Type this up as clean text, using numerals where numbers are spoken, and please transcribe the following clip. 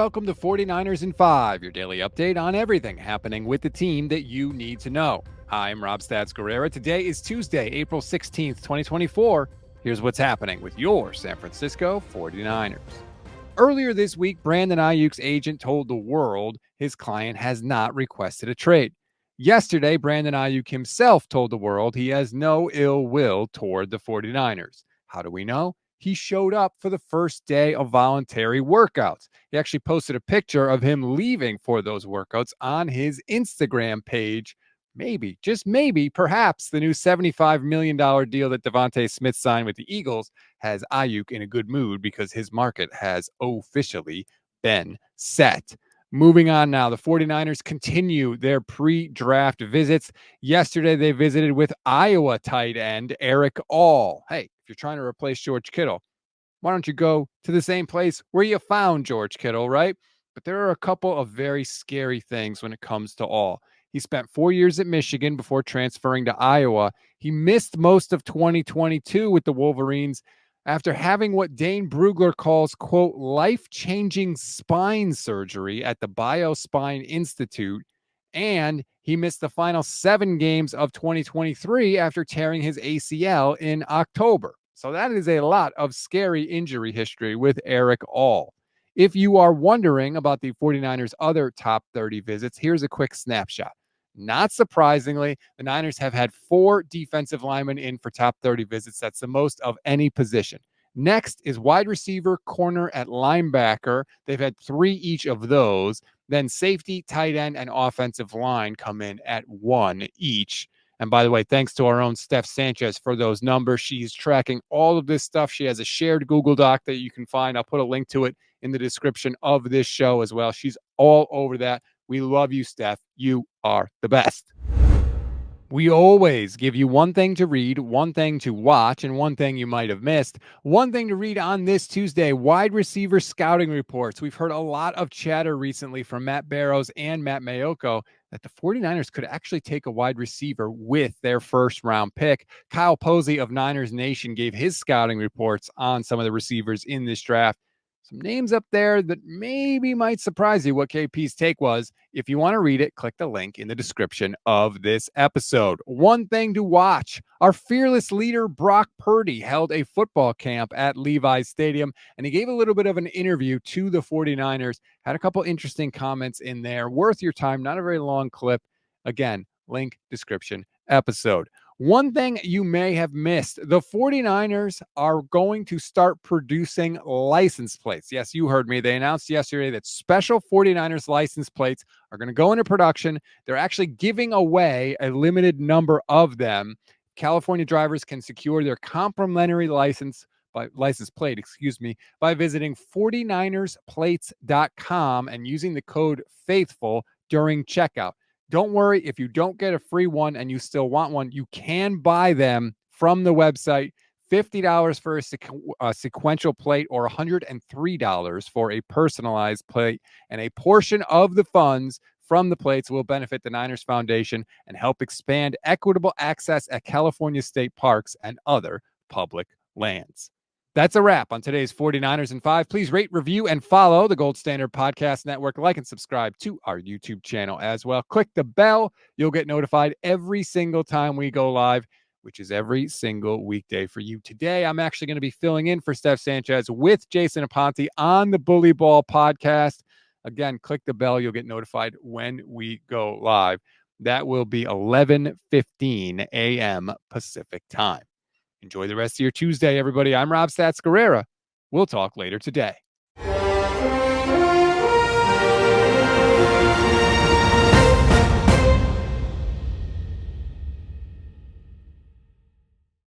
welcome to 49ers in 5, your daily update on everything happening with the team that you need to know. I'm Rob Stats Guerrera. Today is Tuesday, April 16th, 2024. Here's what's happening with your San Francisco 49ers. Earlier this week, Brandon Aiyuk's agent told the world his client has not requested a trade. Yesterday, Brandon Aiyuk himself told the world he has no ill will toward the 49ers. How do we know? He showed up for the first day of voluntary workouts. He actually posted a picture of him leaving for those workouts on his Instagram page. Maybe, just maybe, perhaps the new $75 million deal that Devontae Smith signed with the Eagles has Aiyuk in a good mood because his market has officially been set. Moving on now, the 49ers continue their pre-draft visits. Yesterday, they visited with Iowa tight end Eric All. Hey, if you're trying to replace George Kittle, why don't you go to the same place where you found George Kittle, right? But there are a couple of very scary things when it comes to All. He spent 4 years at Michigan before transferring to Iowa. He missed most of 2022 with the Wolverines after having what Dane Brugler calls, quote, life-changing spine surgery at the BioSpine Institute. And he missed the final 7 games of 2023 after tearing his ACL in October. So that is a lot of scary injury history with Eric All. If you are wondering about the 49ers' other top 30 visits, here's a quick snapshot. Not surprisingly, the Niners have had 4 defensive linemen in for top 30 visits. That's the most of any position. Next is wide receiver, corner, at linebacker. They've had 3 each of those. Then safety, tight end, and offensive line come in at 1 each. And by the way, thanks to our own Steph Sanchez for those numbers. She's tracking all of this stuff. She has a shared Google Doc that you can find. I'll put a link to it in the description of this show as well. She's all over that. We love you, Steph. You are the best. We always give you one thing to read, one thing to watch, and one thing you might have missed. One thing to read on this Tuesday, wide receiver scouting reports. We've heard a lot of chatter recently from Matt Barrows and Matt Mayoko that the 49ers could actually take a wide receiver with their first round pick. Kyle Posey of Niners Nation gave his scouting reports on some of the receivers in this draft. Some names up there that maybe might surprise you what KP's take was. If you want to read it, click the link in the description of this episode. One thing to watch. Our fearless leader, Brock Purdy, held a football camp at Levi's Stadium, and he gave a little bit of an interview to the 49ers. Had a couple interesting comments in there. Worth your time. Not a very long clip. Again, link description episode. One thing you may have missed, the 49ers are going to start producing license plates. Yes, you heard me. They announced yesterday that special 49ers license plates are going to go into production. They're actually giving away a limited number of them. California drivers can secure their complimentary license plate, by visiting 49ersplates.com and using the code FAITHFUL during checkout. Don't worry, if you don't get a free one and you still want one, you can buy them from the website. $50 for a sequential plate or $103 for a personalized plate. And a portion of the funds from the plates will benefit the Niners Foundation and help expand equitable access at California state parks and other public lands. That's a wrap on today's 49ers in 5. Please rate, review, and follow the Gold Standard Podcast Network. Like and subscribe to our YouTube channel as well. Click the bell. You'll get notified every single time we go live, which is every single weekday for you. Today, I'm actually going to be filling in for Steph Sanchez with Jason Aponte on the Bully Ball podcast. Again, click the bell. You'll get notified when we go live. That will be 11:15 a.m. Pacific time. Enjoy the rest of your Tuesday, everybody. I'm Rob Stats Guerrera. We'll talk later today.